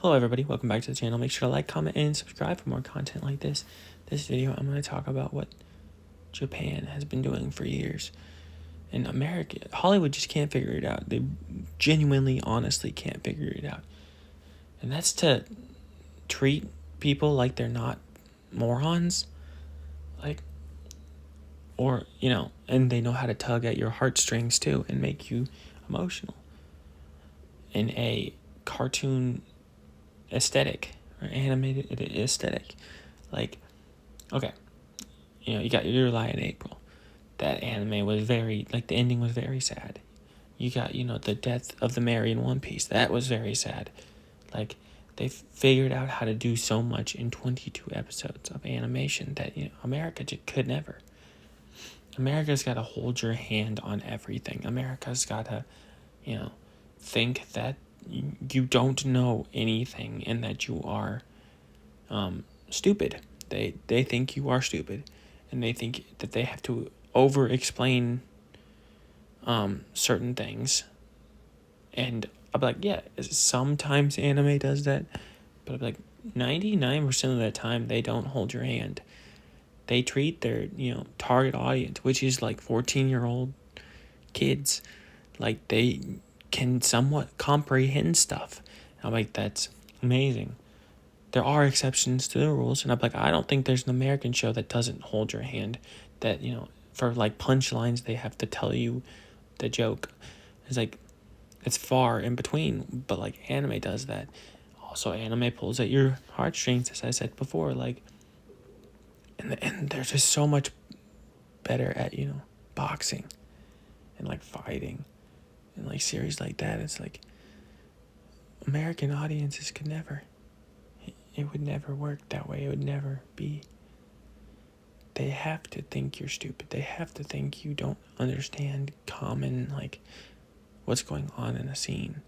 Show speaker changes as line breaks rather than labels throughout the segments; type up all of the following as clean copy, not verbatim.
Hello everybody, welcome back to the channel. Make sure to like, comment, and subscribe for more content like this. This video, I'm going to talk about what Japan has been doing for years. And America, Hollywood just can't figure it out. They genuinely, honestly can't figure it out. And that's to treat people like they're not morons. And they know how to tug at your heartstrings too and make you emotional. In a cartoon aesthetic or animated aesthetic. Okay, you got Your Lie in April. That anime was the ending was very sad. You got, the death of the Mary in One Piece. That was very sad. They figured out how to do so much in 22 episodes of animation that, America could never. America's got to hold your hand on everything. America's got to, think that you don't know anything and that you are stupid. They think you are stupid, and they think that they have to over-explain certain things. And I'll be like, yeah, sometimes anime does that, but I'll be like, 99% of the time, they don't hold your hand. They treat their, target audience, which is 14-year-old kids, like they can somewhat comprehend stuff. And I'm like, that's amazing. There are exceptions to the rules, and I'm like, I don't think there's an American show that doesn't hold your hand, that, for punchlines, they have to tell you the joke. It's far in between, but anime does that. Also, anime pulls at your heartstrings, as I said before, and they're just so much better at, boxing and fighting and series like that. It's American audiences could never. It would never work that way. It would never be. They have to think you're stupid. They have to think you don't understand common, what's going on in a scene.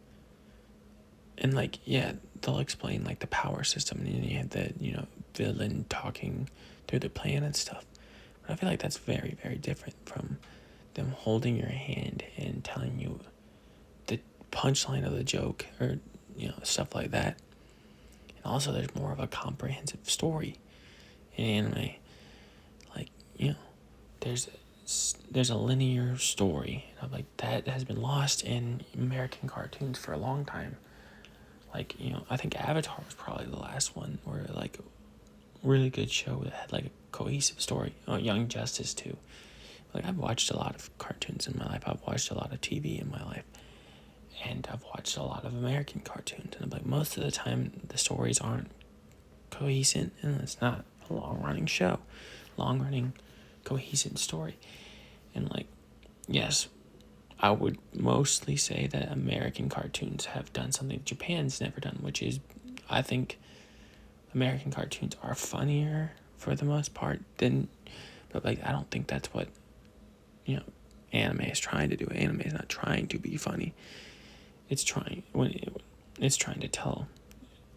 And, they'll explain, the power system, and you have the, villain talking through the plan and stuff. But I feel like that's very, very different from them holding your hand and telling you the punchline of the joke or, stuff like that. And also, there's more of a comprehensive story in anime. There's a linear story. And I'm like, that has been lost in American cartoons for a long time. I think Avatar was probably the last one where, a really good show that had, a cohesive story. Oh, Young Justice, too. I've watched a lot of cartoons in my life. I've watched a lot of TV in my life. And I've watched a lot of American cartoons. And I'm most of the time, the stories aren't cohesive, and it's not a long-running show. Long-running, cohesive story. And, yes, I would mostly say that American cartoons have done something Japan's never done, which is, I think, American cartoons are funnier for the most part but I don't think that's what, anime is trying to do. Anime is not trying to be funny. It's trying to tell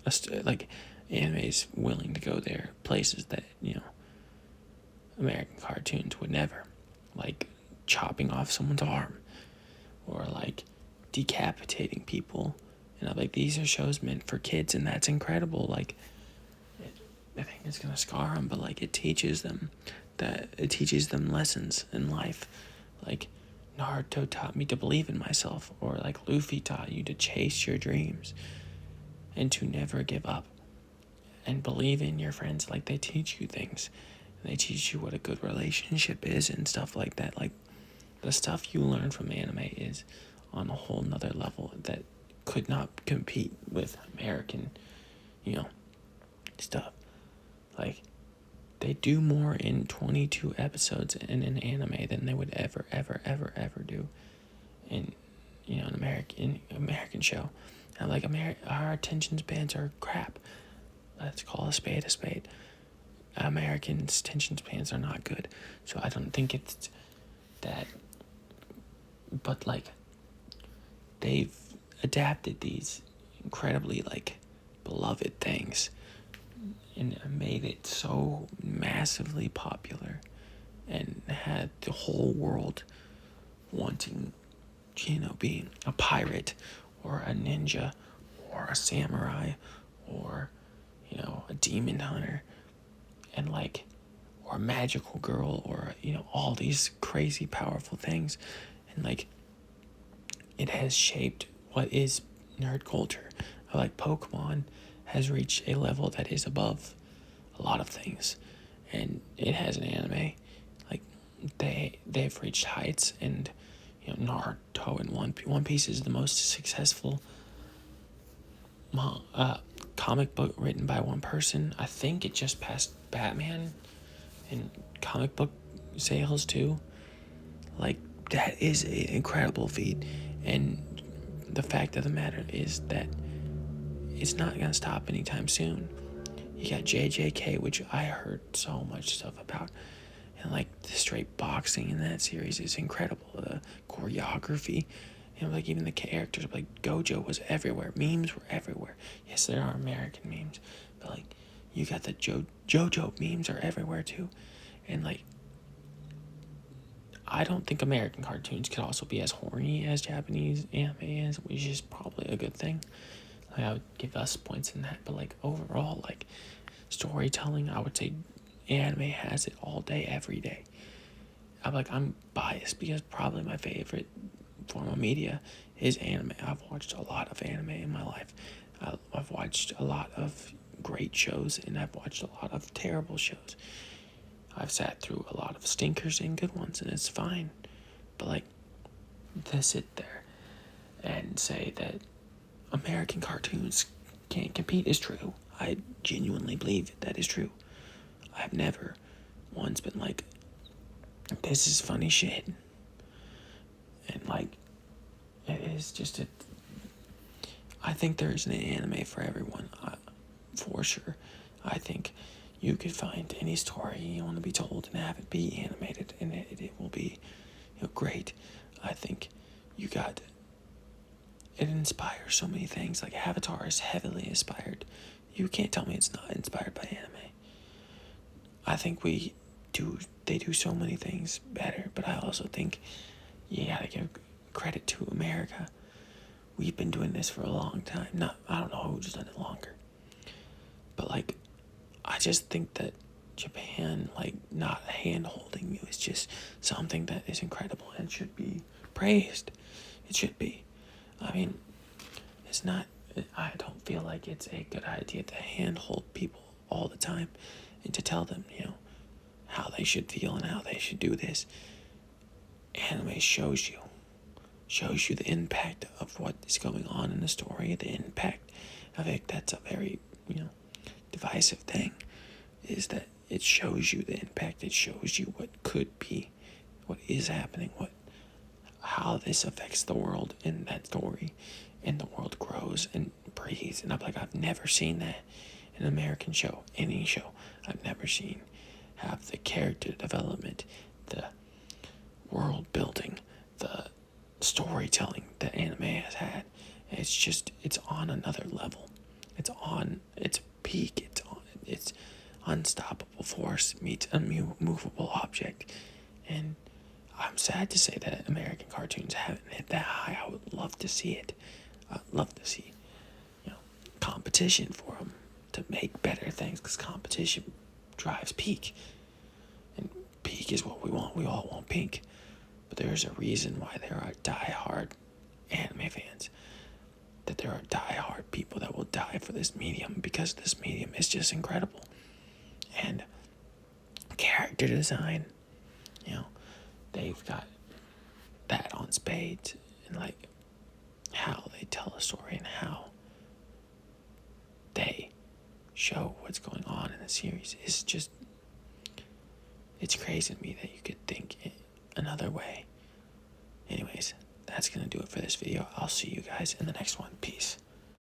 us, anime is willing to go there, places that, American cartoons would never, chopping off someone's arm, or decapitating people. And I'm like, these are shows meant for kids, and that's incredible. I think it's gonna scar them, but it teaches them lessons in life. Naruto taught me to believe in myself, or Luffy taught you to chase your dreams and to never give up and believe in your friends. They teach you things. They teach you what a good relationship is and stuff like that. The stuff you learn from anime is on a whole nother level that could not compete with American, stuff. They do more in 22 episodes in an anime than they would ever do in, an American show. And our attention spans are crap. Let's call a spade a spade. Americans' attention spans are not good. So I don't think it's that. But, they've adapted these incredibly, beloved things and made it so massively popular and had the whole world wanting, being a pirate or a ninja or a samurai or, a demon hunter, and like, or a magical girl, or, all these crazy powerful things. And like, it has shaped what is nerd culture. Like, Pokemon has reached a level that is above a lot of things, and it has an anime. Like, they've reached heights, and Naruto and One Piece is the most successful comic book written by one person. I think it just passed Batman in comic book sales too. Like, that is an incredible feat, and the fact of the matter is that it's not gonna stop anytime soon. You got JJK, which I heard so much stuff about, and like the straight boxing in that series is incredible. The choreography, like even the characters, like Gojo was everywhere. Memes were everywhere. Yes, there are American memes, but like you got the JoJo memes are everywhere too, and like I don't think American cartoons could also be as horny as Japanese anime is, which is probably a good thing. Like, I would give us points in that, but like overall, like storytelling, I would say anime has it all day, every day. I'm biased because probably my favorite form of media is anime. I've watched a lot of anime in my life. I've watched a lot of great shows, and I've watched a lot of terrible shows. I've sat through a lot of stinkers and good ones, and it's fine. But like, to sit there and say that American cartoons can't compete is true. I genuinely believe that is true. I've never once been like, this is funny shit. And like, it is just I think there's an anime for everyone, for sure. I think you could find any story you want to be told and have it be animated, and it will be, great. I think it inspires so many things. Like, Avatar is heavily inspired. You can't tell me it's not inspired by anime. I think they do so many things better, but I also think you gotta give credit to America. We've been doing this for a long time. I don't know who's done it longer. But like, I just think that Japan, like, not hand-holding you is just something that is incredible and should be praised. It should be. I mean, I don't feel like it's a good idea to handhold people all the time and to tell them, how they should feel and how they should do this. Anime shows you the impact of what is going on in the story, the impact. I think that's a very, divisive thing, is that it shows you the impact. It shows you what could be, what is happening, how this affects the world in that story, and the world grows and breathes. And I'm like, I've never seen that in an American show, any show. I've never seen have the character development, the world building, the storytelling that anime has had. It's on another level. It's on its peak. It's unstoppable force meets unmovable object. And I'm sad to say that American cartoons haven't hit that high. I would love to see it. I'd love to see, competition for them to make better things, because competition drives peak. And peak is what we want. We all want pink. But there's a reason why there are die-hard anime fans. That there are die-hard people that will die for this medium, because this medium is just incredible. And character design, they've got that on spades. And like, how they tell a story and how they show what's going on in the series is just, it's crazy to me that you could think another way. Anyways, that's gonna do it for this video. I'll see you guys in the next one. Peace.